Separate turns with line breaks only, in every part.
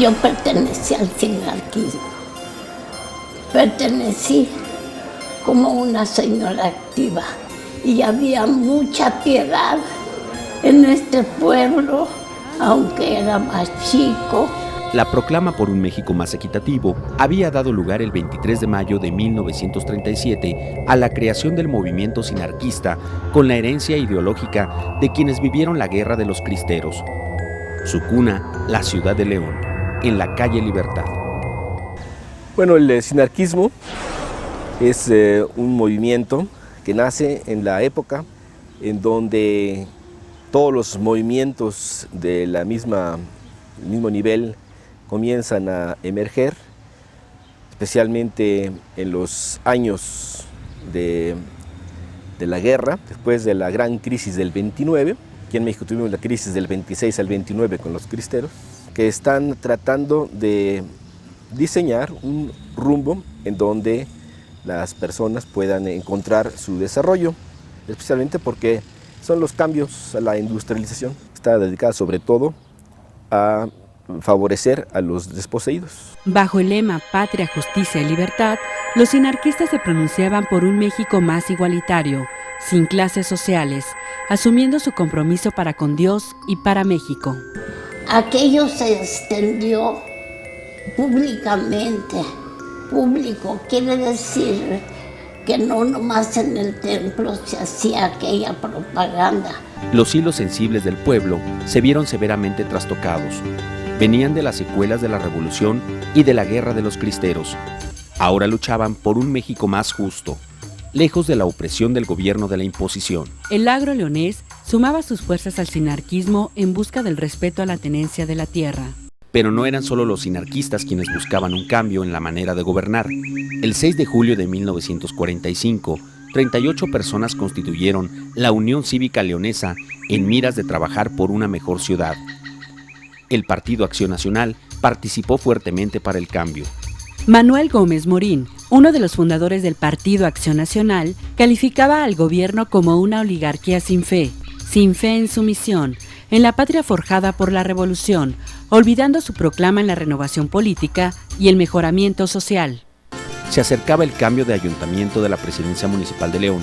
Yo pertenecía al sinarquismo. Pertenecí como una señora activa y había mucha piedad en este pueblo, aunque era más chico.
La proclama por un México más equitativo había dado lugar el 23 de mayo de 1937 a la creación del movimiento sinarquista con la herencia ideológica de quienes vivieron la Guerra de los Cristeros. Su cuna, la ciudad de León, en la calle Libertad.
Bueno, el sinarquismo es un movimiento que nace en la época en donde todos los movimientos de el mismo nivel comienzan a emerger, especialmente en los años de la guerra, después de la gran crisis del 29. Aquí en México tuvimos la crisis del 26 al 29 con los cristeros, que están tratando de diseñar un rumbo en donde las personas puedan encontrar su desarrollo, especialmente porque son los cambios a la industrialización. Está dedicada sobre todo a favorecer a los desposeídos.
Bajo el lema Patria, Justicia y Libertad, los sinarquistas se pronunciaban por un México más igualitario, sin clases sociales, asumiendo su compromiso para con Dios y para México.
Aquello se extendió públicamente. Público quiere decir que no nomás en el templo se hacía aquella propaganda.
Los hilos sensibles del pueblo se vieron severamente trastocados. Venían de las secuelas de la Revolución y de la Guerra de los Cristeros. Ahora luchaban por un México más justo, lejos de la opresión del gobierno de la imposición.
El agro leonés sumaba sus fuerzas al sinarquismo en busca del respeto a la tenencia de la tierra.
Pero no eran solo los sinarquistas quienes buscaban un cambio en la manera de gobernar. El 6 de julio de 1945, 38 personas constituyeron la Unión Cívica Leonesa en miras de trabajar por una mejor ciudad. El Partido Acción Nacional participó fuertemente para el cambio.
Manuel Gómez Morín, uno de los fundadores del Partido Acción Nacional, calificaba al gobierno como una oligarquía sin fe en su misión, en la patria forjada por la revolución, olvidando su proclama en la renovación política y el mejoramiento social.
Se acercaba el cambio de ayuntamiento de la presidencia municipal de León.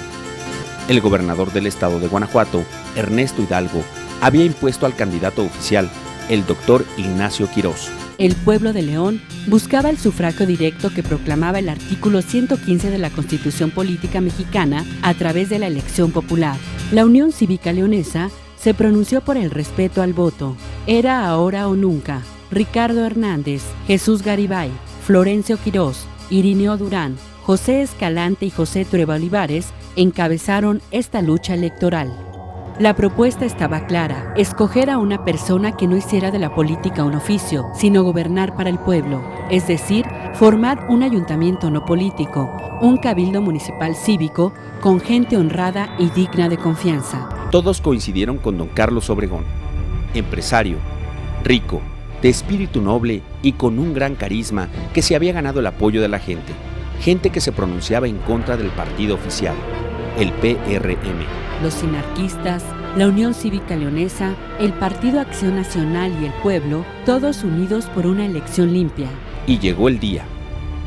El gobernador del estado de Guanajuato, Ernesto Hidalgo, había impuesto al candidato oficial, el doctor Ignacio Quirós.
El pueblo de León buscaba el sufragio directo que proclamaba el artículo 115 de la Constitución Política Mexicana a través de la elección popular. La Unión Cívica Leonesa se pronunció por el respeto al voto. Era ahora o nunca. Ricardo Hernández, Jesús Garibay, Florencio Quirós, Irineo Durán, José Escalante y José Trueba Olivares encabezaron esta lucha electoral. La propuesta estaba clara: escoger a una persona que no hiciera de la política un oficio, sino gobernar para el pueblo, es decir, formar un ayuntamiento no político, un cabildo municipal cívico con gente honrada y digna de confianza.
Todos coincidieron con don Carlos Obregón, empresario, rico, de espíritu noble y con un gran carisma que se había ganado el apoyo de la gente que se pronunciaba en contra del partido oficial, el PRM.
Los sinarquistas, la Unión Cívica Leonesa, el Partido Acción Nacional y el pueblo, todos unidos por una elección limpia.
Y llegó el día,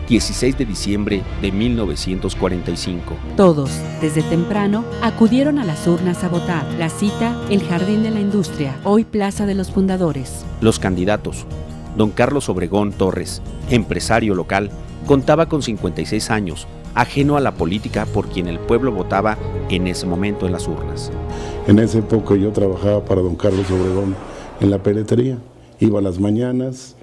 16 de diciembre de 1945.
Todos, desde temprano, acudieron a las urnas a votar. La cita, el Jardín de la Industria, hoy Plaza de los Fundadores.
Los candidatos: don Carlos Obregón Torres, empresario local, contaba con 56 años, ajeno a la política por quien el pueblo votaba en ese momento en las urnas.
En esa época yo trabajaba para don Carlos Obregón en la peletería. Iba a las mañanas.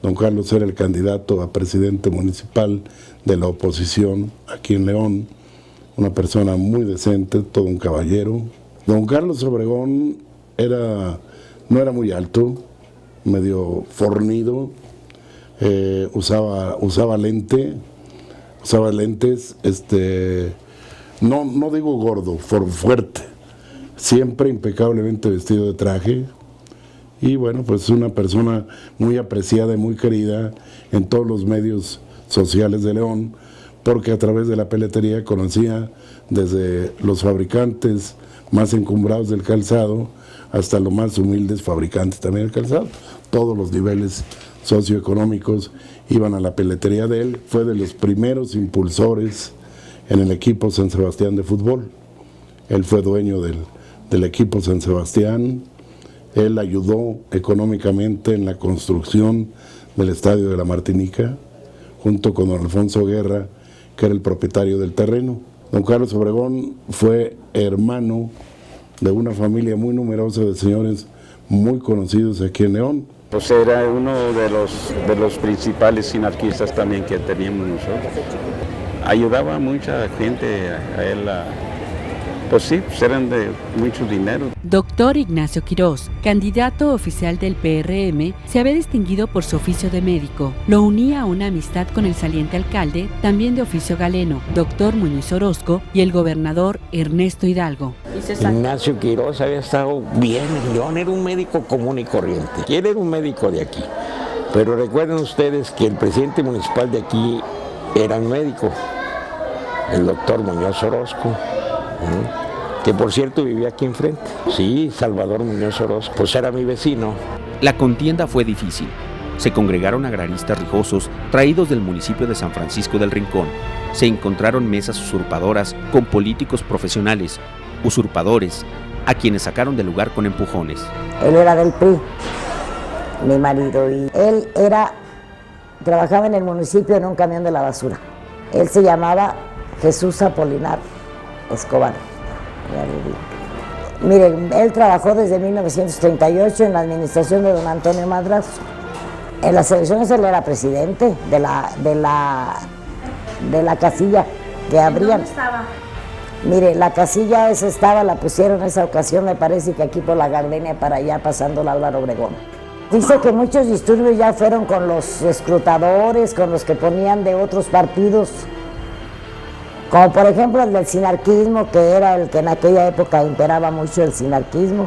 Don Carlos era el candidato a presidente municipal de la oposición aquí en León, una persona muy decente, todo un caballero. Don Carlos Obregón no era muy alto, medio fornido, usaba lentes, no digo gordo, fuerte, siempre impecablemente vestido de traje. Y bueno, pues una persona muy apreciada y muy querida en todos los medios sociales de León, porque a través de la peletería conocía desde los fabricantes más encumbrados del calzado hasta los más humildes fabricantes también del calzado, todos los niveles socioeconómicos iban a la peletería de él. Fue de los primeros impulsores en el equipo San Sebastián de fútbol. Él fue dueño del equipo San Sebastián. Él ayudó económicamente en la construcción del Estadio de la Martinica, junto con don Alfonso Guerra, que era el propietario del terreno. Don Carlos Obregón fue hermano de una familia muy numerosa de señores muy conocidos aquí en León.
Pues era uno de los principales sinarquistas también que teníamos nosotros. Ayudaba a mucha gente a él. Pues sí, pues eran de mucho dinero.
Doctor Ignacio Quirós, candidato oficial del PRM, se había distinguido por su oficio de médico. Lo unía a una amistad con el saliente alcalde, también de oficio galeno, doctor Muñoz Orozco, y el gobernador Ernesto Hidalgo.
Ignacio Quirós había estado bien en León, era un médico común y corriente. Y él era un médico de aquí. Pero recuerden ustedes que el presidente municipal de aquí era un médico, el doctor Muñoz Orozco. Que por cierto vivía aquí enfrente. Sí, Salvador Muñoz Orozco, pues era mi vecino.
La contienda fue difícil. Se congregaron agraristas rijosos traídos del municipio de San Francisco del Rincón. Se encontraron mesas usurpadoras con políticos profesionales, usurpadores, a quienes sacaron del lugar con empujones.
Él era del PRI, mi marido, y él trabajaba en el municipio en un camión de la basura. Él se llamaba Jesús Apolinar Escobar. Miren, él trabajó desde 1938 en la administración de don Antonio Madrazo. En las elecciones él era presidente de la casilla que abrían. ¿Dónde estaba? Mire, la casilla esa estaba, la pusieron en esa ocasión, me parece que aquí por la Gardenia para allá, pasando el Álvaro Obregón. Dice que muchos disturbios ya fueron con los escrutadores, con los que ponían de otros partidos, como por ejemplo el del sinarquismo, que era el que en aquella época imperaba mucho el sinarquismo.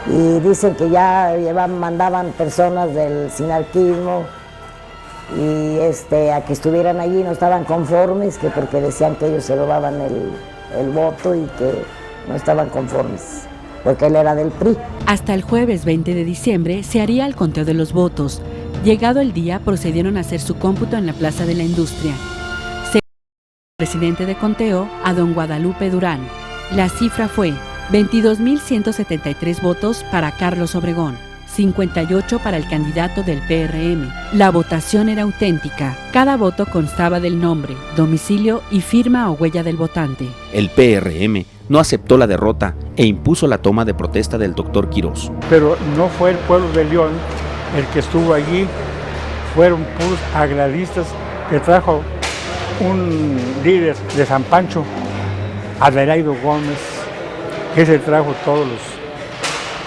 Y dicen que ya mandaban personas del sinarquismo y a que estuvieran allí, no estaban conformes, que porque decían que ellos se robaban el voto y que no estaban conformes, porque él era del PRI.
Hasta el jueves 20 de diciembre se haría el conteo de los votos. Llegado el día, procedieron a hacer su cómputo en la Plaza de la Industria. Presidente de conteo a don Guadalupe Durán. La cifra fue 22.173 votos para Carlos Obregón, 58 para el candidato del PRM. La votación era auténtica. Cada voto constaba del nombre, domicilio y firma o huella del votante.
El PRM no aceptó la derrota e impuso la toma de protesta del doctor Quirós.
Pero no fue el pueblo de León el que estuvo allí, fueron puros agraristas que trajo un líder de San Pancho, Adelaido Gómez, que se trajo todos los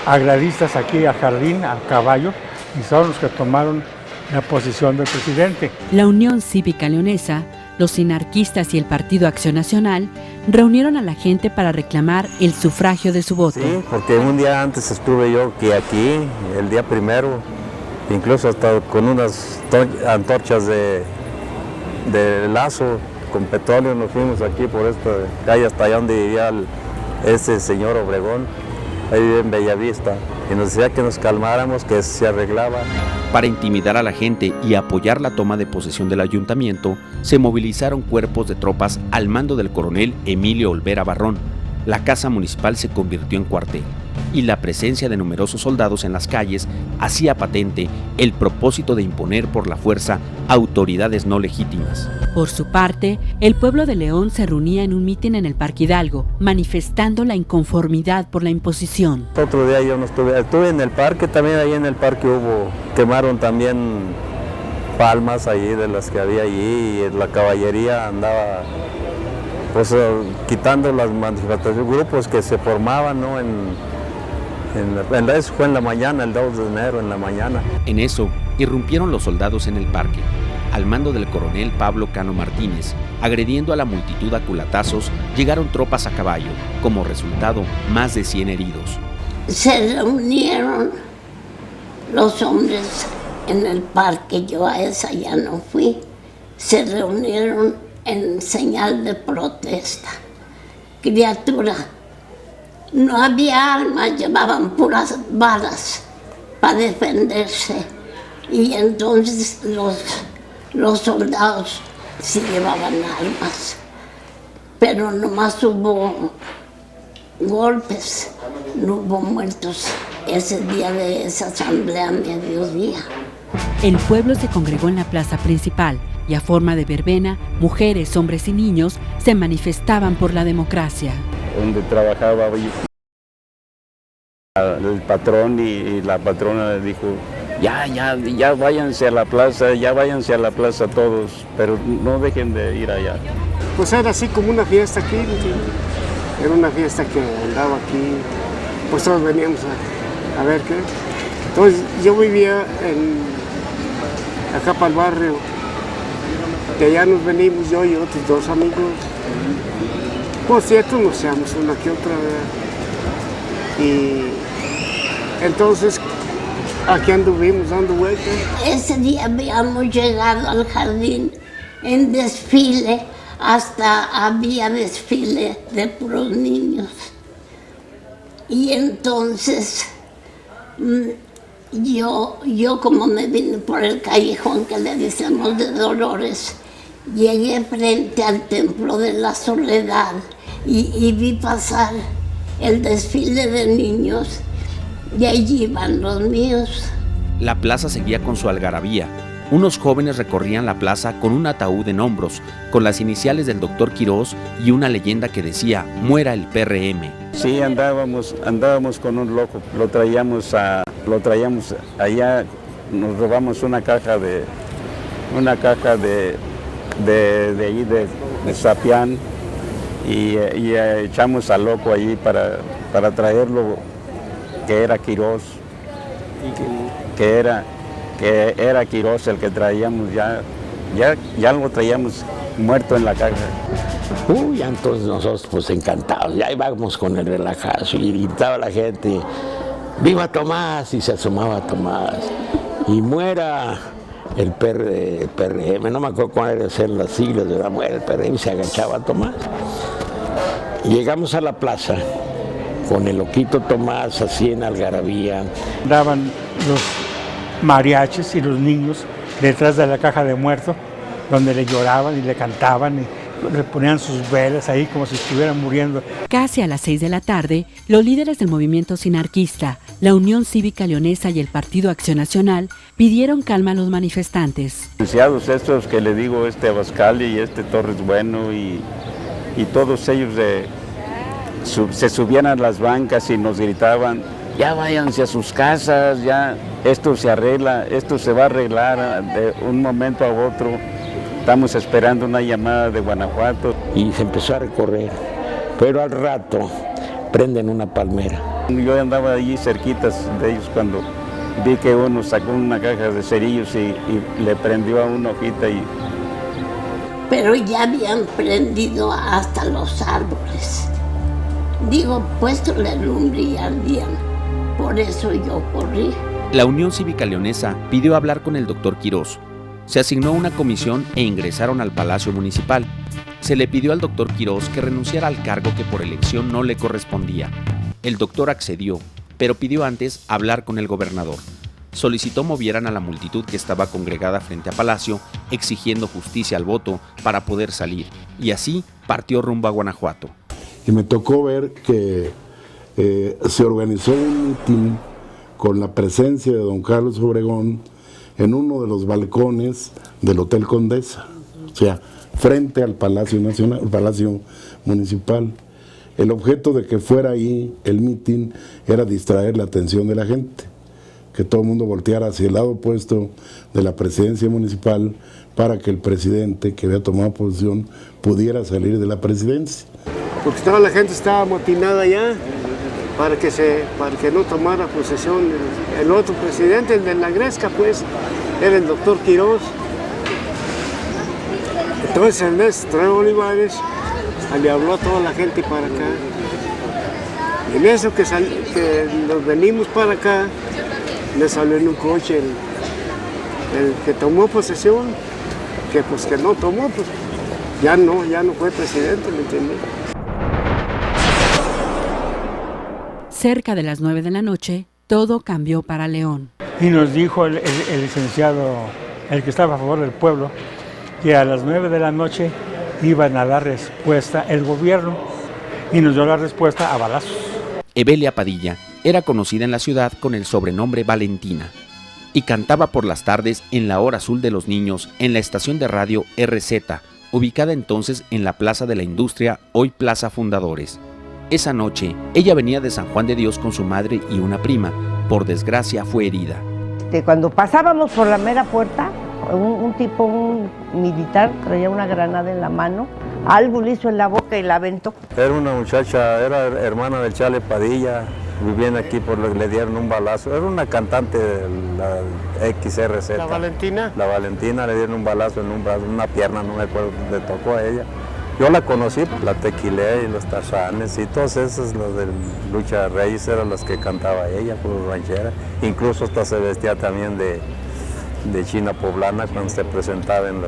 agraristas aquí al jardín, al caballo, y son los que tomaron la posición del presidente.
La Unión Cívica Leonesa, los sinarquistas y el Partido Acción Nacional reunieron a la gente para reclamar el sufragio de su voto.
Sí, porque un día antes estuve yo que aquí, el día primero, incluso hasta con unas antorchas de lazo con petróleo nos fuimos aquí por esta calle hasta allá donde vivía ese señor Obregón, ahí vive en Bellavista, y nos decía que nos calmáramos, que se arreglaba.
Para intimidar a la gente y apoyar la toma de posesión del ayuntamiento, se movilizaron cuerpos de tropas al mando del coronel Emilio Olvera Barrón. La casa municipal se convirtió en cuartel y la presencia de numerosos soldados en las calles hacía patente el propósito de imponer por la fuerza autoridades no legítimas.
Por su parte, el pueblo de León se reunía en un mitin en el Parque Hidalgo, manifestando la inconformidad por la imposición.
Otro día yo no estuve en el parque, también ahí en el parque quemaron también palmas allí de las que había allí, y la caballería andaba pues quitando las manifestaciones, grupos que se formaban, ¿no? Eso fue en la mañana, el 2 de enero, en la mañana.
En eso, irrumpieron los soldados en el parque, al mando del coronel Pablo Cano Martínez. Agrediendo a la multitud a culatazos, llegaron tropas a caballo. Como resultado, más de 100 heridos.
Se reunieron los hombres en el parque, yo a esa ya no fui. Se reunieron en señal de protesta. Criatura, no había armas, llevaban puras balas para defenderse. Y entonces los soldados sí llevaban armas, pero nomás hubo golpes, no hubo muertos ese día de esa asamblea a mediodía.
El pueblo se congregó en la plaza principal y a forma de verbena, mujeres, hombres y niños se manifestaban por la democracia.
Donde trabajaba el patrón y la patrona le dijo, ya váyanse a la plaza todos, pero no dejen de ir allá.
Pues era así como una fiesta aquí, era una fiesta que andaba aquí, pues todos veníamos a ver qué. Entonces yo vivía acá para el barrio, de allá nos venimos yo y otros dos amigos. Por cierto, nos echamos una que otra, ¿verdad? Y entonces aquí anduvimos dando vueltas.
Ese día habíamos llegado al jardín en desfile, hasta había desfile de puros niños. Y entonces yo como me vine por el callejón que le decimos de Dolores, llegué frente al Templo de la Soledad y vi pasar el desfile de niños y allí iban los míos.
La plaza seguía con su algarabía. Unos jóvenes recorrían la plaza con un ataúd en hombros, con las iniciales del doctor Quirós y una leyenda que decía, muera el PRM.
Sí, andábamos con un loco, lo traíamos allá, nos robamos una caja de ahí de Sapián y echamos al loco allí para traerlo, que era Quirós, que era Quirós el que traíamos, ya lo traíamos muerto en la caja.
Uy, entonces nosotros pues encantados, ya íbamos con el relajazo y gritaba la gente, ¡viva Tomás! Y se asomaba Tomás, y muera el PRM, no me acuerdo cuáles eran las siglas de la muerte del PRM, y se agachaba Tomás. Y llegamos a la plaza con el loquito Tomás así en algarabía.
Daban los mariachis y los niños detrás de la caja de muertos, donde le lloraban y le cantaban y le ponían sus velas ahí como si estuvieran muriendo.
Casi a las 6 de la tarde, los líderes del movimiento sinarquista, la Unión Cívica Leonesa y el Partido Acción Nacional pidieron calma a los manifestantes.
Licenciados estos que le digo, Abascal y Torres Bueno y todos ellos se subían a las bancas y nos gritaban, ya váyanse a sus casas, ya esto se arregla, esto se va a arreglar de un momento a otro. Estamos esperando una llamada de Guanajuato.
Y se empezó a recorrer, pero al rato prenden una palmera.
Yo andaba allí cerquitas de ellos cuando vi que uno sacó una caja de cerillos y le prendió a una hojita.
Pero ya habían prendido hasta los árboles. Digo, puesto la lumbre y ardían. Por eso yo corrí.
La Unión Cívica Leonesa pidió hablar con el doctor Quirós. Se asignó una comisión e ingresaron al Palacio Municipal. Se le pidió al doctor Quirós que renunciara al cargo que por elección no le correspondía. El doctor accedió, pero pidió antes hablar con el gobernador. Solicitó movieran a la multitud que estaba congregada frente a Palacio, exigiendo justicia al voto para poder salir, y así partió rumbo a Guanajuato.
Y me tocó ver que se organizó un mitin con la presencia de don Carlos Obregón en uno de los balcones del Hotel Condesa, o sea, frente al Palacio Nacional, el Palacio Municipal. El objeto de que fuera ahí el mitin era distraer la atención de la gente, que todo el mundo volteara hacia el lado opuesto de la presidencia municipal para que el presidente que había tomado posición pudiera salir de la presidencia.
Porque toda la gente estaba amotinada allá para que no tomara posesión el otro presidente, el de la Gresca, pues, era el doctor Quirós. Entonces Ernesto Olivares le habló a toda la gente para acá. Y en eso que nos venimos para acá, le salió en un coche el que tomó posesión, que pues que no tomó, pues ya no fue presidente, ¿me entiendes?
Cerca de las 9 de la noche, todo cambió para León.
Y nos dijo el licenciado, el que estaba a favor del pueblo, que a las 9 de la noche iban a dar respuesta el gobierno, y nos dio la respuesta a balazos.
Evelia Padilla era conocida en la ciudad con el sobrenombre Valentina y cantaba por las tardes en la hora azul de los niños en la estación de radio RZ, ubicada entonces en la Plaza de la Industria, hoy Plaza Fundadores. Esa noche, ella venía de San Juan de Dios con su madre y una prima. Por desgracia, fue herida.
Cuando pasábamos por la mera puerta, un militar traía una granada en la mano, algo le hizo en la boca y la aventó.
Era una muchacha, era hermana del Chale Padilla, vivían aquí, le dieron un balazo. Era una cantante de la XRZ.
¿La Valentina?
La Valentina, le dieron un balazo en un brazo, una pierna, no me acuerdo, le tocó a ella. Yo la conocí, la Tequilé y los Tarzanes y todos esos, los de Lucha Reyes, eran los que cantaba ella, por ranchera. Incluso hasta se vestía también de china poblana cuando se presentaba en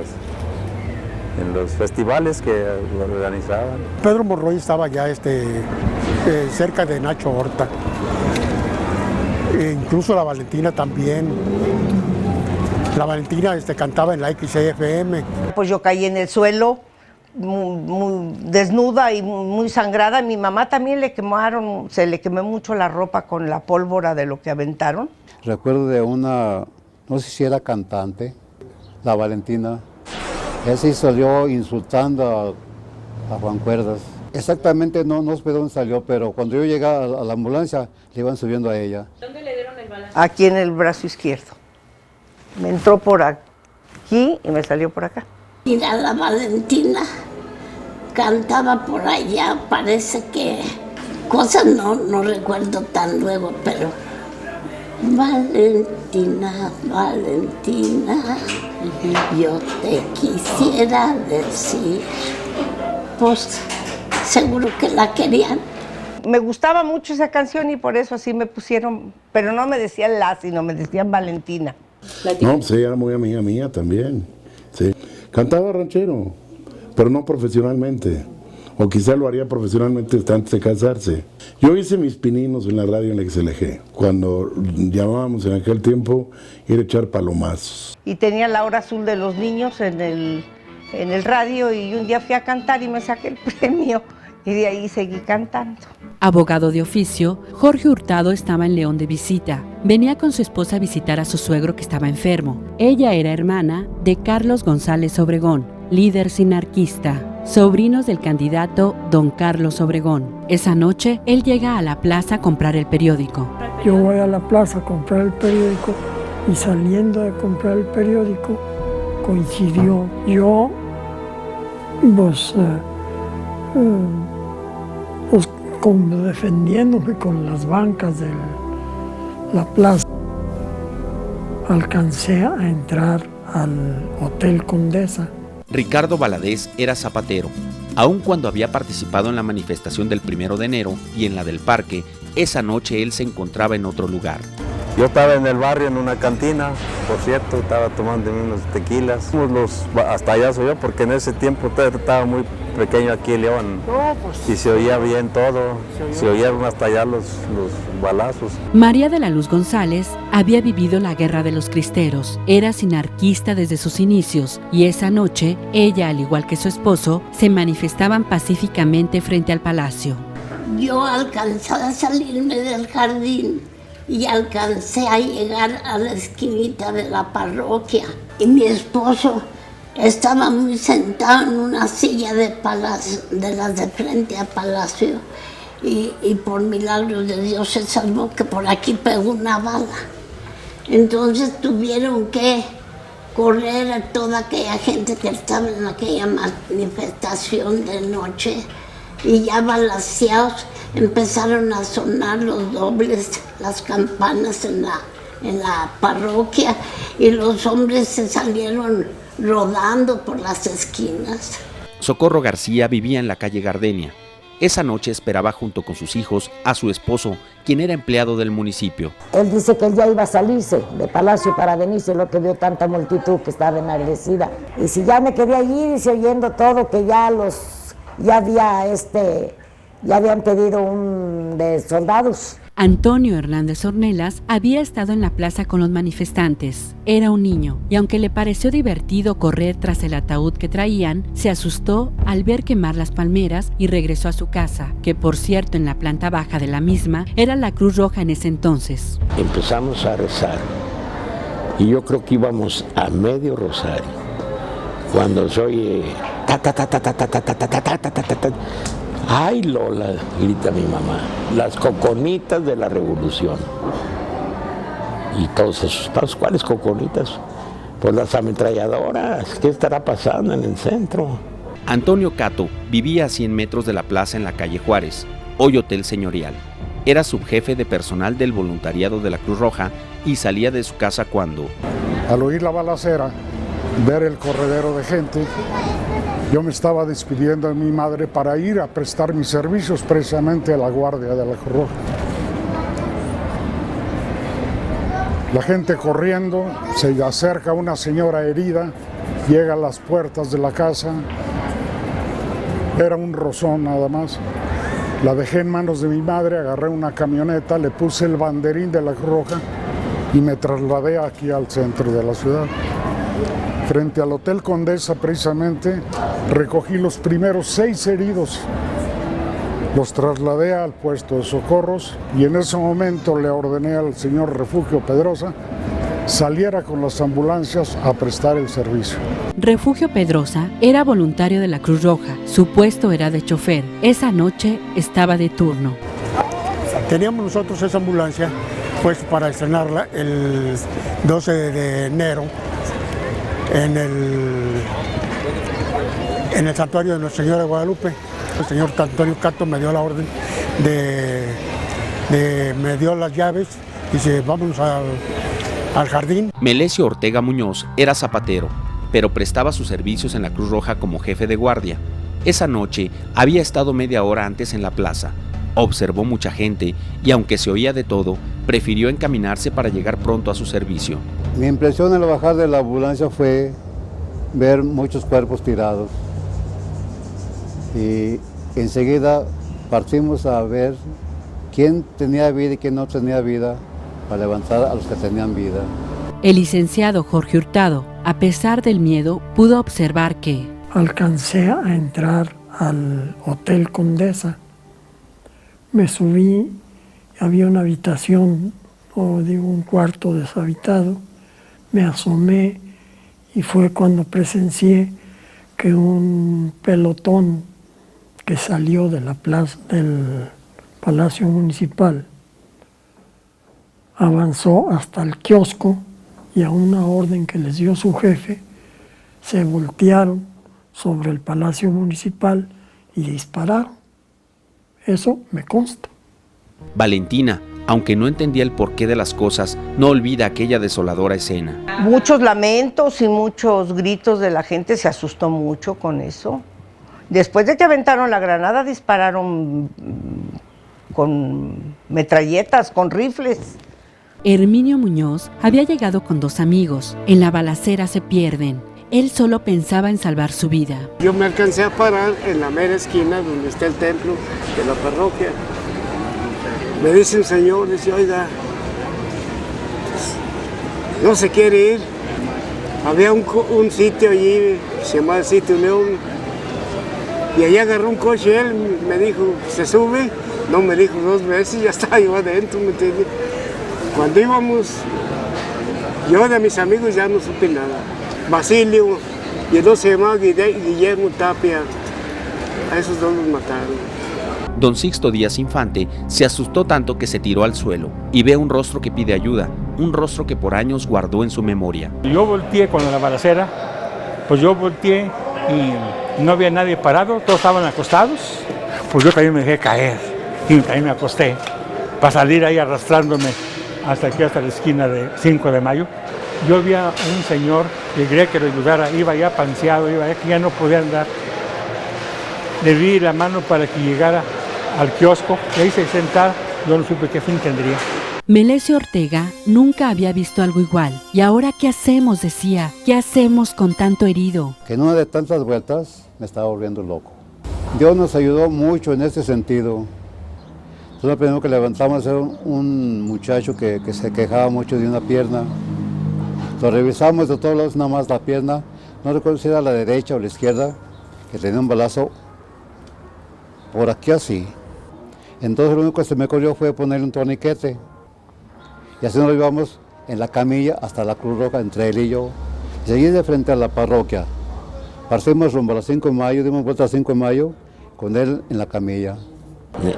los festivales que organizaban.
Pedro Monroy estaba ya cerca de Nacho Horta. Incluso la Valentina también. La Valentina cantaba en la XFM.
Pues yo caí en el suelo, muy desnuda y muy sangrada. A mi mamá también se le quemó mucho la ropa con la pólvora de lo que aventaron.
Recuerdo de una, no sé si era cantante, la Valentina. Ella sí salió insultando a Juan Cuerdas. Exactamente no sé de dónde salió, pero cuando yo llegué a la ambulancia, le iban subiendo a ella.
¿Dónde le dieron el balazo? Aquí en el brazo izquierdo. Me entró por aquí y me salió por acá.
Mira, la Valentina cantaba por allá, parece que cosas no recuerdo tan luego, pero Valentina, Valentina, yo te quisiera decir, pues seguro que la querían.
Me gustaba mucho esa canción y por eso así me pusieron, pero no me decían sino me decían Valentina.
No, pues ella era muy amiga mía también, sí. Cantaba ranchero, pero no profesionalmente, o quizá lo haría profesionalmente antes de casarse. Yo hice mis pininos en la radio en la XLG, cuando llamábamos en aquel tiempo ir a echar palomazos.
Y tenía la hora azul de los niños en el radio y un día fui a cantar y me saqué el premio y de ahí seguí cantando.
Abogado de oficio, Jorge Hurtado estaba en León de visita. Venía con su esposa a visitar a su suegro que estaba enfermo. Ella era hermana de Carlos González Obregón, líder sinarquista, sobrinos del candidato don Carlos Obregón. Esa noche, él llega a la plaza a comprar el periódico.
Yo voy a la plaza a comprar el periódico y saliendo de comprar el periódico coincidió yo, como defendiéndome con las bancas de la plaza. Alcancé a entrar al Hotel Condesa.
Ricardo Valadez era zapatero. Aun cuando había participado en la manifestación del 1 de enero y en la del Parque, esa noche él se encontraba en otro lugar.
Yo estaba en el barrio en una cantina, por cierto, estaba tomando unos tequilas. Hasta allá soy yo, porque en ese tiempo estaba muy pequeño aquí en León. Y se oía bien todo, se oyeron hasta allá los balazos.
María de la Luz González había vivido la Guerra de los Cristeros, era sinarquista desde sus inicios y esa noche, ella, al igual que su esposo, se manifestaban pacíficamente frente al palacio.
Yo alcancé a salirme del jardín y alcancé a llegar a la esquinita de la parroquia. Y mi esposo estaba muy sentado en una silla de palacio, de las de frente a palacio, y por milagro de Dios se salvó, que por aquí pegó una bala. Entonces tuvieron que correr a toda aquella gente que estaba en aquella manifestación de noche, y ya balaceados empezaron a sonar los dobles, las campanas en la parroquia, y los hombres se salieron rodando por las esquinas.
Socorro García vivía en la calle Gardenia. Esa noche esperaba junto con sus hijos a su esposo, quien era empleado del municipio.
Él dice que él ya iba a salirse de Palacio para venirse, lo que vio tanta multitud que estaba enardecida. Y si ya me quería ir, y oyendo todo, que ya habían pedido de soldados.
Antonio Hernández Ornelas había estado en la plaza con los manifestantes. Era un niño, y aunque le pareció divertido correr tras el ataúd que traían, se asustó al ver quemar las palmeras y regresó a su casa, que por cierto en la planta baja de la misma era la Cruz Roja en ese entonces.
Empezamos a rezar y yo creo que íbamos a medio rosario cuando se oye ta ta ta ta ta ta ta ta ta ta ta ta ta. ¡Ay, Lola!, grita mi mamá, las coconitas de la revolución. Y todos asustados, ¿cuáles coconitas? Pues las ametralladoras, ¿qué estará pasando en el centro?
Antonio Cato vivía a 100 metros de la plaza en la calle Juárez, hoy Hotel Señorial. Era subjefe de personal del voluntariado de la Cruz Roja y salía de su casa cuando,
al oír la balacera, ver el corredero de gente, yo me estaba despidiendo de mi madre para ir a prestar mis servicios precisamente a la guardia de la Cruz Roja. La gente corriendo, se acerca una señora herida, llega a las puertas de la casa, era un rozón nada más. La dejé en manos de mi madre, agarré una camioneta, le puse el banderín de la Cruz Roja y me trasladé aquí al centro de la ciudad. Frente al Hotel Condesa, precisamente, recogí los primeros 6 heridos, los trasladé al puesto de socorros y en ese momento le ordené al señor Refugio Pedrosa saliera con las ambulancias a prestar el servicio.
Refugio Pedrosa era voluntario de la Cruz Roja, su puesto era de chofer. Esa noche estaba de turno.
Teníamos nosotros esa ambulancia pues para estrenarla el 12 de enero en el santuario de Nuestra Señora de Guadalupe. El señor Antonio Cato me dio la orden me dio las llaves y dice, vámonos al jardín.
Melesio Ortega Muñoz era zapatero, pero prestaba sus servicios en la Cruz Roja como jefe de guardia. Esa noche había estado media hora antes en la plaza. Observó mucha gente y aunque se oía de todo, prefirió encaminarse para llegar pronto a su servicio.
Mi impresión al bajar de la ambulancia fue ver muchos cuerpos tirados y enseguida partimos a ver quién tenía vida y quién no tenía vida para levantar a los que tenían vida.
El licenciado Jorge Hurtado, a pesar del miedo, pudo observar que
alcancé a entrar al Hotel Condesa. Me subí, había una habitación, o digo un cuarto deshabitado, me asomé y fue cuando presencié que un pelotón que salió de la plaza del Palacio Municipal avanzó hasta el kiosco y a una orden que les dio su jefe se voltearon sobre el Palacio Municipal y dispararon. Eso me consta.
Valentina, aunque no entendía el porqué de las cosas, no olvida aquella desoladora escena.
Muchos lamentos y muchos gritos de la gente, se asustó mucho con eso. Después de que aventaron la granada, dispararon con metralletas, con rifles.
Herminio Muñoz había llegado con 2 amigos. En la balacera se pierden. Él solo pensaba en salvar su vida.
Yo me alcancé a parar en la mera esquina donde está el templo de la parroquia. Me dice un señor, dice, oiga, no se quiere ir. Había un sitio allí, se llamaba el Sitio León, y allí agarró un coche, él me dijo, ¿se sube? No, me dijo 2 veces, ya estaba yo adentro, ¿me entiendes? Cuando íbamos, yo de mis amigos ya no supe nada. Basilio y el otro se llamaba Guillermo Tapia, a esos 2 los mataron.
Don Sixto Díaz Infante se asustó tanto que se tiró al suelo y ve un rostro que pide ayuda, un rostro que por años guardó en su memoria.
Yo volteé con la balacera, pues yo volteé y no había nadie parado, todos estaban acostados, pues yo también me dejé caer y también me acosté para salir ahí arrastrándome hasta aquí, hasta la esquina de 5 de Mayo. Yo vi a un señor que quería que lo ayudara, iba ya panseado, iba ya que ya no podía andar. Le di la mano para que llegara al kiosco, y ahí se sentara, yo no supe qué fin tendría.
Melesio Ortega nunca había visto algo igual. ¿Y ahora qué hacemos?, decía. ¿Qué hacemos con tanto herido?
Que en una de tantas vueltas me estaba volviendo loco. Dios nos ayudó mucho en ese sentido. Entonces lo primero que levantamos era un muchacho que se quejaba mucho de una pierna. Lo revisamos de todos lados, nada más la pierna, no recuerdo si era la derecha o la izquierda, que tenía un balazo por aquí así. Entonces lo único que se me ocurrió fue ponerle un torniquete. Y así nos lo llevamos en la camilla hasta la Cruz Roja, entre él y yo. Y seguí de frente a la parroquia. Partimos rumbo a las 5 de mayo, dimos vuelta a 5 de mayo, con él en la camilla.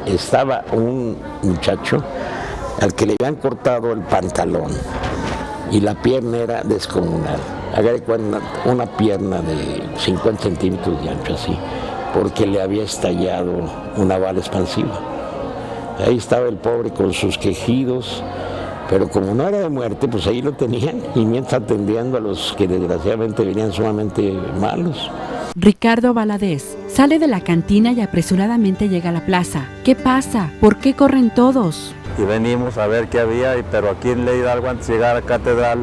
Estaba un muchacho al que le habían cortado el pantalón y la pierna era descomunal. Haga de cuenta una pierna de 50 centímetros de ancho así, porque le había estallado una bala expansiva. Ahí estaba el pobre con sus quejidos, pero como no era de muerte, pues ahí lo tenían, y mientras atendiendo a los que desgraciadamente venían sumamente malos.
Ricardo Valadez sale de la cantina y apresuradamente llega a la plaza. ¿Qué pasa? ¿Por qué corren todos?
Y venimos a ver qué había, pero aquí en Ley Hidalgo, antes de llegar a Catedral,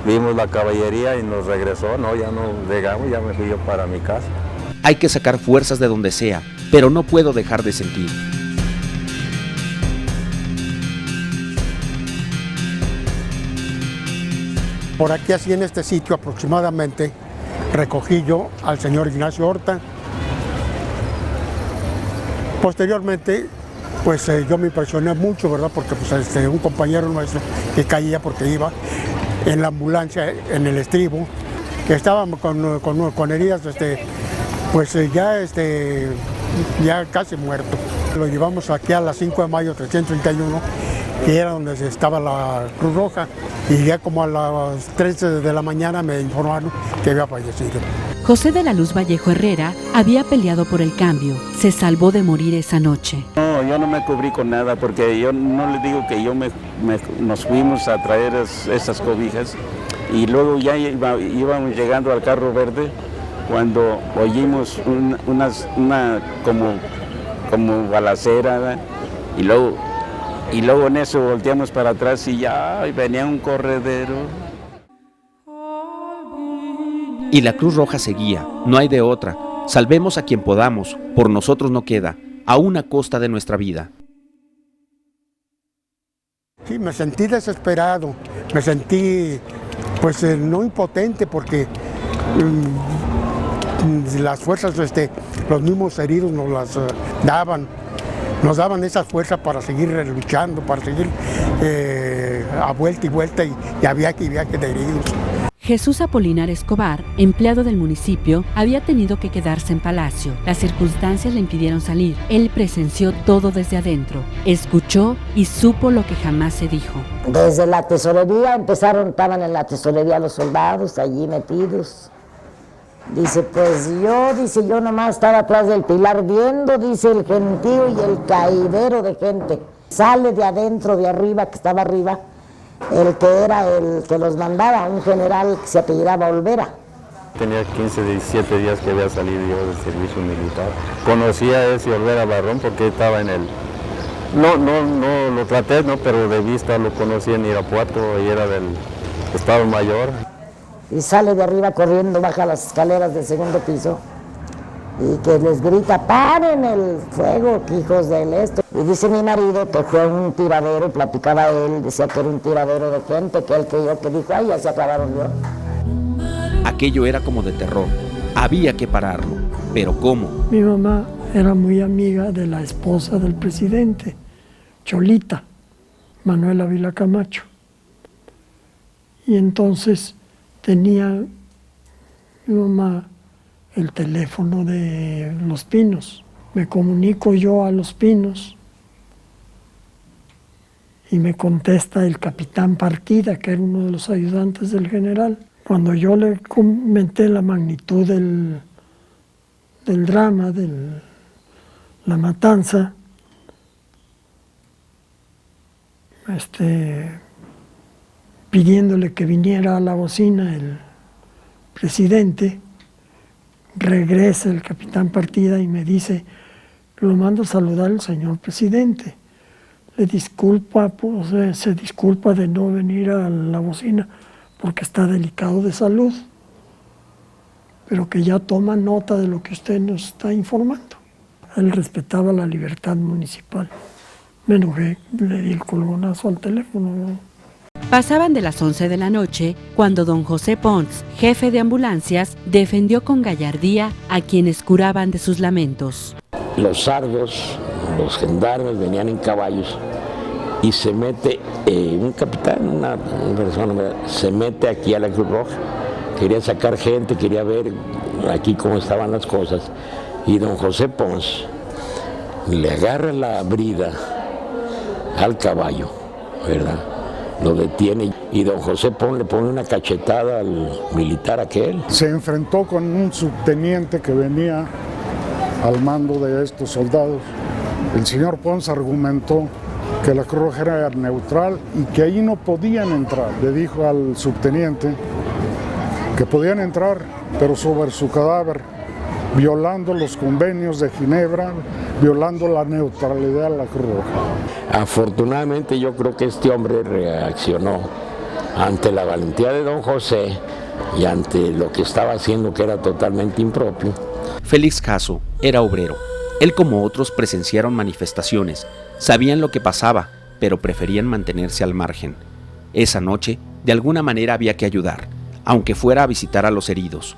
vimos la caballería y nos regresó. No, ya no llegamos, ya me fui yo para mi casa.
Hay que sacar fuerzas de donde sea, pero no puedo dejar de sentir.
Por aquí, así en este sitio aproximadamente, recogí yo al señor Ignacio Horta. Posteriormente, pues yo me impresioné mucho, ¿verdad? Porque pues, un compañero nuestro que caía porque iba en la ambulancia, en el estribo, que estaba con heridas, pues ya casi muerto. Lo llevamos aquí a las 5 de mayo 331, que era donde estaba la Cruz Roja, y ya como a las 13 de la mañana me informaron que había fallecido.
José de la Luz Vallejo Herrera había peleado por el cambio. Se salvó de morir esa noche.
No, yo no me cubrí con nada porque yo no le digo que nos fuimos a traer esas cobijas y luego ya íbamos llegando al carro verde cuando oímos una como balacera, ¿verdad? Y luego en eso volteamos para atrás y ya venía un corredero.
Y la Cruz Roja seguía, no hay de otra. Salvemos a quien podamos, por nosotros no queda, aún a costa de nuestra vida.
Sí, me sentí desesperado, me sentí pues no impotente porque las fuerzas, los mismos heridos nos las daban. Nos daban esa fuerza para seguir luchando, para seguir a vuelta y vuelta y a viaje de heridos.
Jesús Apolinar Escobar, empleado del municipio, había tenido que quedarse en Palacio. Las circunstancias le impidieron salir. Él presenció todo desde adentro. Escuchó y supo lo que jamás se dijo.
Desde la tesorería estaban en la tesorería los soldados allí metidos. Dice, pues yo nomás estaba atrás del pilar viendo, dice, el gentío y el caidero de gente. Sale de adentro, de arriba, que estaba arriba, el que era el que los mandaba, un general que se apellidaba Olvera.
Tenía 15, 17 días que había salido yo del servicio militar. Conocía a ese Olvera Barrón porque estaba en el... No lo traté, ¿no? Pero de vista lo conocí en Irapuato y era del Estado Mayor.
Y sale de arriba corriendo, baja las escaleras del segundo piso y que les grita, paren el fuego, hijos del esto. Y dice mi marido que fue un tiradero, platicaba él, decía que era un tiradero de gente, que él creyó que dijo, ay, ya se acabaron yo.
Aquello era como de terror, había que pararlo, pero ¿cómo?
Mi mamá era muy amiga de la esposa del presidente, Cholita, Manuela Vila Camacho. Y entonces tenía mi mamá el teléfono de Los Pinos. Me comunico yo a Los Pinos y me contesta el capitán Partida, que era uno de los ayudantes del general. Cuando yo le comenté la magnitud del drama, de la matanza, pidiéndole que viniera a la bocina el presidente, regresa el capitán Partida y me dice, lo mando a saludar al señor presidente. Le disculpa, se disculpa de no venir a la bocina porque está delicado de salud, pero que ya toma nota de lo que usted nos está informando. Él respetaba la libertad municipal Me enojé, le di el colgonazo al teléfono.
Pasaban de las 11 de la noche cuando don José Pons, jefe de ambulancias, defendió con gallardía a quienes curaban de sus lamentos.
Los sardos, los gendarmes venían en caballos y se mete un capitán, una persona, se mete aquí a la Cruz Roja. Quería sacar gente, quería ver aquí cómo estaban las cosas. Y don José Pons le agarra la brida al caballo, ¿verdad? Lo detiene y don José Pons le pone una cachetada al militar aquel.
Se enfrentó con un subteniente que venía al mando de estos soldados. El señor Pons argumentó que la Cruz Roja era neutral y que ahí no podían entrar. Le dijo al subteniente que podían entrar, pero sobre su cadáver, violando los convenios de Ginebra, violando la neutralidad de la Cruz Roja.
Afortunadamente yo creo que este hombre reaccionó ante la valentía de don José y ante lo que estaba haciendo, que era totalmente impropio.
Félix Caso era obrero. Él, como otros, presenciaron manifestaciones, sabían lo que pasaba, pero preferían mantenerse al margen. Esa noche, de alguna manera había que ayudar, aunque fuera a visitar a los heridos.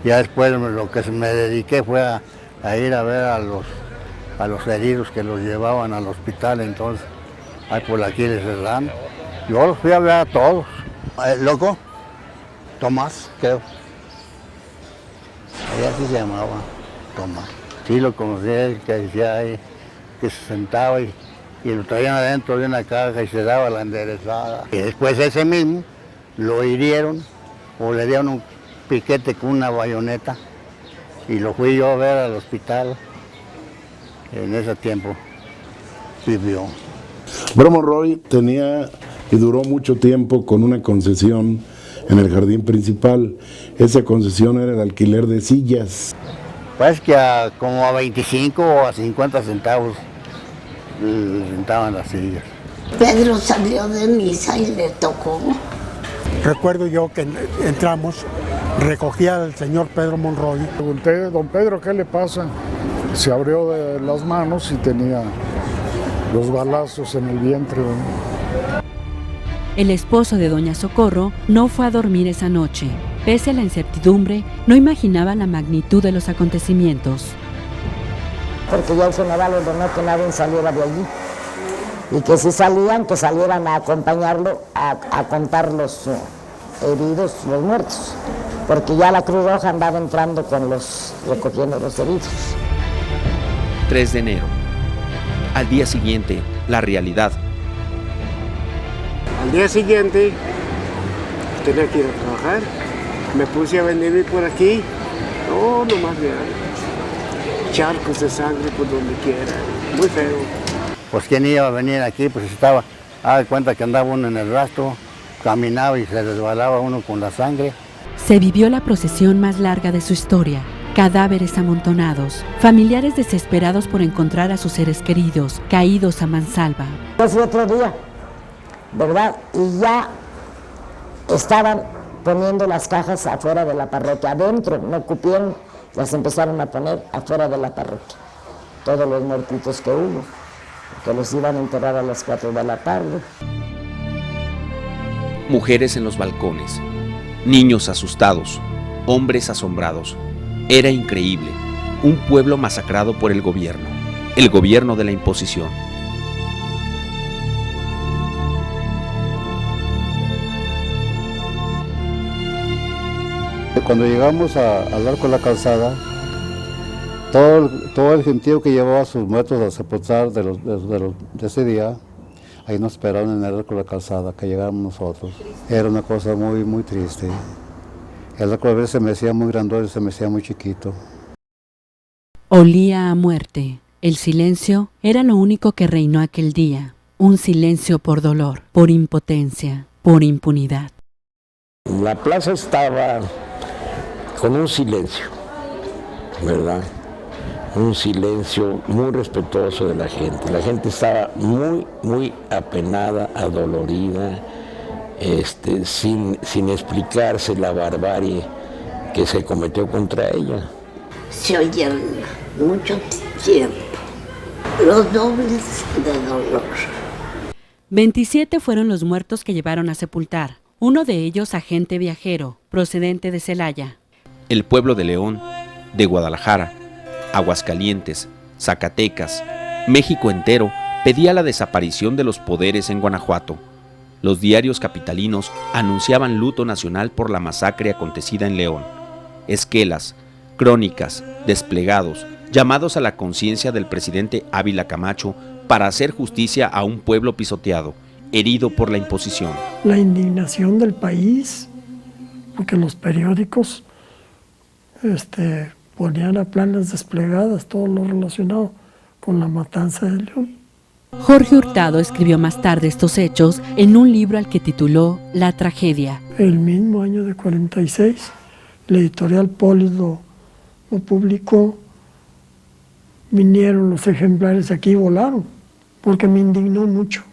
Ya después lo que me dediqué fue a ir a ver a los heridos que los llevaban al hospital, entonces, ahí por aquí les dan. Yo los fui a ver a todos. Loco, Tomás, creo. Ella sí se llamaba Tomás. Sí lo conocí, el que decía ahí, que se sentaba y lo traían adentro de una caja y se daba la enderezada. Y después ese mismo lo hirieron o le dieron un piquete con una bayoneta y lo fui yo a ver al hospital. En ese tiempo vivió.
Pedro Monroy tenía y duró mucho tiempo con una concesión en el jardín principal. Esa concesión era el alquiler de sillas.
Pues que como a 25 o a 50 centavos le rentaban las sillas.
Pedro salió de misa y le tocó.
Recuerdo yo que entramos, recogía al señor Pedro Monroy.
Pregunté, don Pedro, ¿qué le pasa? Se abrió de las manos y tenía los balazos en el vientre.
El esposo de doña Socorro no fue a dormir esa noche. Pese a la incertidumbre, no imaginaba la magnitud de los acontecimientos.
Porque ya el general ordenó que nadie saliera de allí. Y que si salían, que salieran a acompañarlo, a contar los heridos, los muertos. Porque ya la Cruz Roja andaba entrando recogiendo los heridos.
3 de enero. Al día siguiente, la realidad.
Al día siguiente, tenía que ir a trabajar. Me puse a venir por aquí. No, nomás de charcos de sangre por donde quiera. Muy feo.
Pues quién iba a venir aquí, pues estaba, de cuenta que andaba uno en el rastro, caminaba y se resbalaba uno con la sangre.
Se vivió la procesión más larga de su historia. Cadáveres amontonados, familiares desesperados por encontrar a sus seres queridos, caídos a mansalva.
Pues fue otro día, ¿verdad? Y ya estaban poniendo las cajas afuera de la parroquia, adentro, no cupieron, las empezaron a poner afuera de la parroquia. Todos los muertitos que hubo, que los iban a enterrar a las 4 de la tarde.
Mujeres en los balcones, niños asustados, hombres asombrados. Era increíble, un pueblo masacrado por el gobierno de la imposición.
Cuando llegamos al Arco de la Calzada, todo el gentío que llevaba a sus muertos a sepultar de ese día, ahí nos esperaron en el Arco de la Calzada, que llegáramos nosotros. Era una cosa muy, muy triste. El arco a veces se me hacía muy grandote, se me hacía muy chiquito.
Olía a muerte. El silencio era lo único que reinó aquel día. Un silencio por dolor, por impotencia, por impunidad.
La plaza estaba con un silencio, ¿verdad? Un silencio muy respetuoso de la gente. La gente estaba muy, muy apenada, adolorida, sin explicarse la barbarie que se cometió contra ella.
Se oyeron mucho tiempo los dobles de dolor.
27 fueron los muertos que llevaron a sepultar, uno de ellos agente viajero, procedente de Celaya.
El pueblo de León, de Guadalajara, Aguascalientes, Zacatecas, México entero pedía la desaparición de los poderes en Guanajuato. Los diarios capitalinos anunciaban luto nacional por la masacre acontecida en León. Esquelas, crónicas, desplegados, llamados a la conciencia del presidente Ávila Camacho para hacer justicia a un pueblo pisoteado, herido por la imposición.
La indignación del país, porque los periódicos ponían a planas desplegadas todo lo relacionado con la matanza de León.
Jorge Hurtado escribió más tarde estos hechos en un libro al que tituló La tragedia.
El mismo año de 46, la editorial Polis lo publicó, vinieron los ejemplares aquí y volaron, porque me indignó mucho.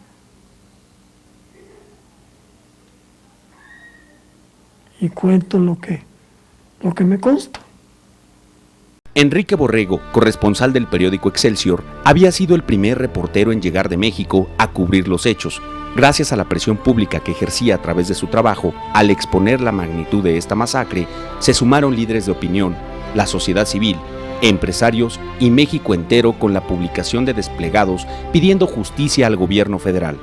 Y cuento lo que me consta.
Enrique Borrego, corresponsal del periódico Excelsior, había sido el primer reportero en llegar de México a cubrir los hechos. Gracias a la presión pública que ejercía a través de su trabajo, al exponer la magnitud de esta masacre, se sumaron líderes de opinión, la sociedad civil, empresarios y México entero con la publicación de desplegados pidiendo justicia al gobierno federal.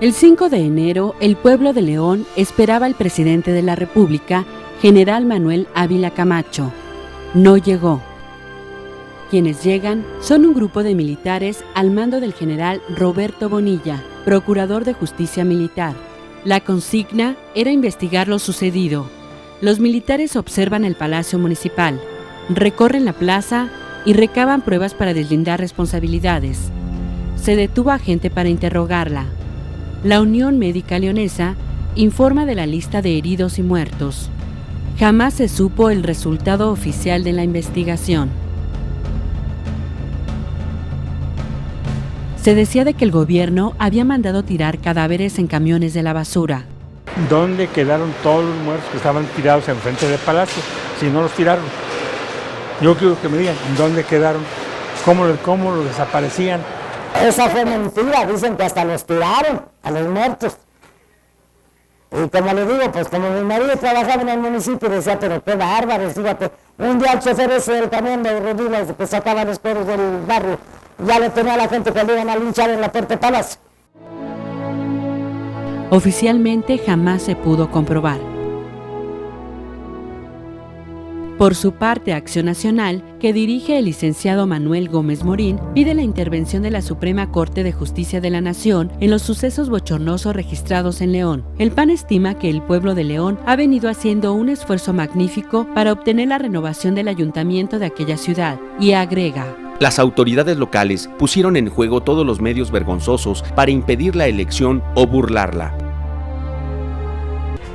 El 5 de enero, el pueblo de León esperaba al presidente de la República, general Manuel Ávila Camacho. No llegó. Quienes llegan son un grupo de militares al mando del general Roberto Bonilla, procurador de justicia militar. La consigna era investigar lo sucedido. Los militares observan el Palacio Municipal, recorren la plaza y recaban pruebas para deslindar responsabilidades. Se detuvo a gente para interrogarla. La Unión Médica Leonesa informa de la lista de heridos y muertos. Jamás se supo el resultado oficial de la investigación. Se decía de que el gobierno había mandado tirar cadáveres en camiones de la basura.
¿Dónde quedaron todos los muertos que estaban tirados enfrente del palacio? Si no los tiraron. Yo quiero que me digan, ¿dónde quedaron? ¿Cómo los desaparecían?
Esa fue mentira, dicen que hasta los tiraron, a los muertos. Y como le digo, pues como mi marido trabajaba en el municipio, decía, pero qué bárbaros, fíjate. Un día el chofer ese del camión de Rodilas que sacaba los perros del barrio, ya le tenía a la gente que le iban a linchar en la puerta de Palacio.
Oficialmente jamás se pudo comprobar. Por su parte, Acción Nacional, que dirige el licenciado Manuel Gómez Morín, pide la intervención de la Suprema Corte de Justicia de la Nación en los sucesos bochornosos registrados en León. El PAN estima que el pueblo de León ha venido haciendo un esfuerzo magnífico para obtener la renovación del ayuntamiento de aquella ciudad, y agrega:
las autoridades locales pusieron en juego todos los medios vergonzosos para impedir la elección o burlarla.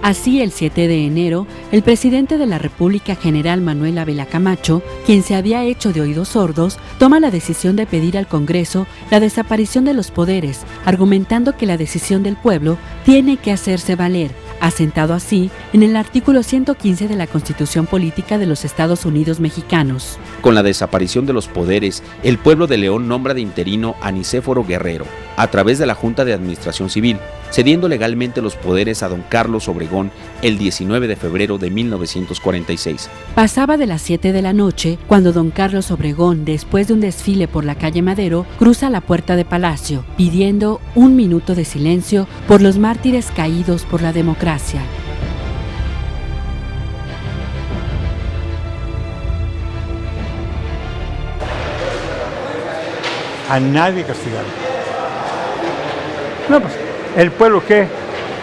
Así, el 7 de enero, el presidente de la República, general Manuel Ávila Camacho, quien se había hecho de oídos sordos, toma la decisión de pedir al Congreso la desaparición de los poderes, argumentando que la decisión del pueblo tiene que hacerse valer, asentado así en el artículo 115 de la Constitución Política de los Estados Unidos Mexicanos.
Con la desaparición de los poderes, el pueblo de León nombra de interino a Nicéforo Guerrero, a través de la Junta de Administración Civil, cediendo legalmente los poderes a don Carlos Obregón el 19 de febrero de 1946.
Pasaba de las 7 de la noche cuando don Carlos Obregón, después de un desfile por la calle Madero, cruza la puerta de Palacio, pidiendo un minuto de silencio por los mártires caídos por la democracia.
A nadie castigaron. No, pues, ¿el pueblo qué?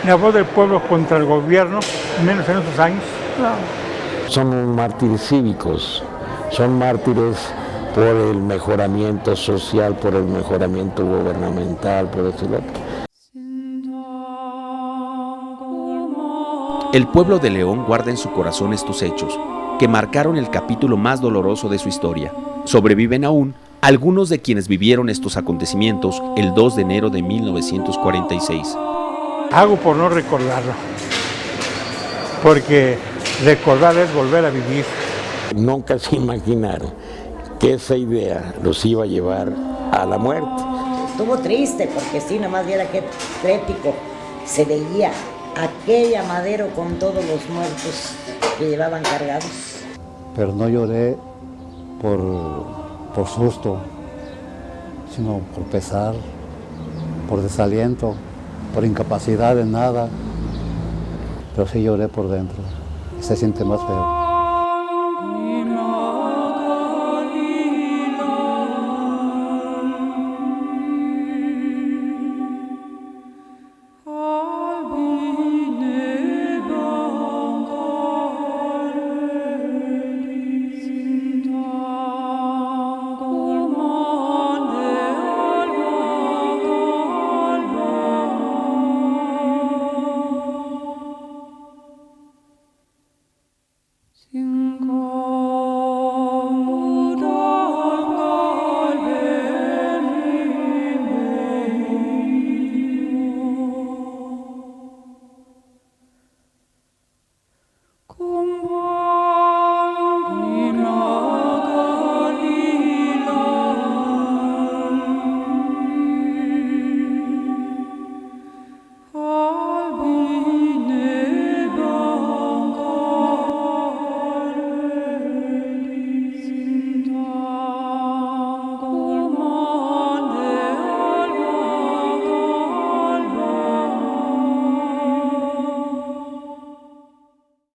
La voz del pueblo contra el gobierno, menos en esos años. No.
Son mártires cívicos, son mártires por el mejoramiento social, por el mejoramiento gubernamental, por esto y lo otro.
El pueblo de León guarda en su corazón estos hechos, que marcaron el capítulo más doloroso de su historia. Sobreviven aún algunos de quienes vivieron estos acontecimientos el 2 de enero de 1946.
Hago por no recordarlo, porque recordar es volver a vivir.
Nunca se imaginaron que esa idea los iba a llevar a la muerte.
Estuvo triste porque sí, nomás viera qué trépico se veía aquella Madero con todos los muertos que llevaban cargados.
Pero no lloré por susto, sino por pesar, por desaliento, por incapacidad de nada. Pero sí lloré por dentro, se siente más feo.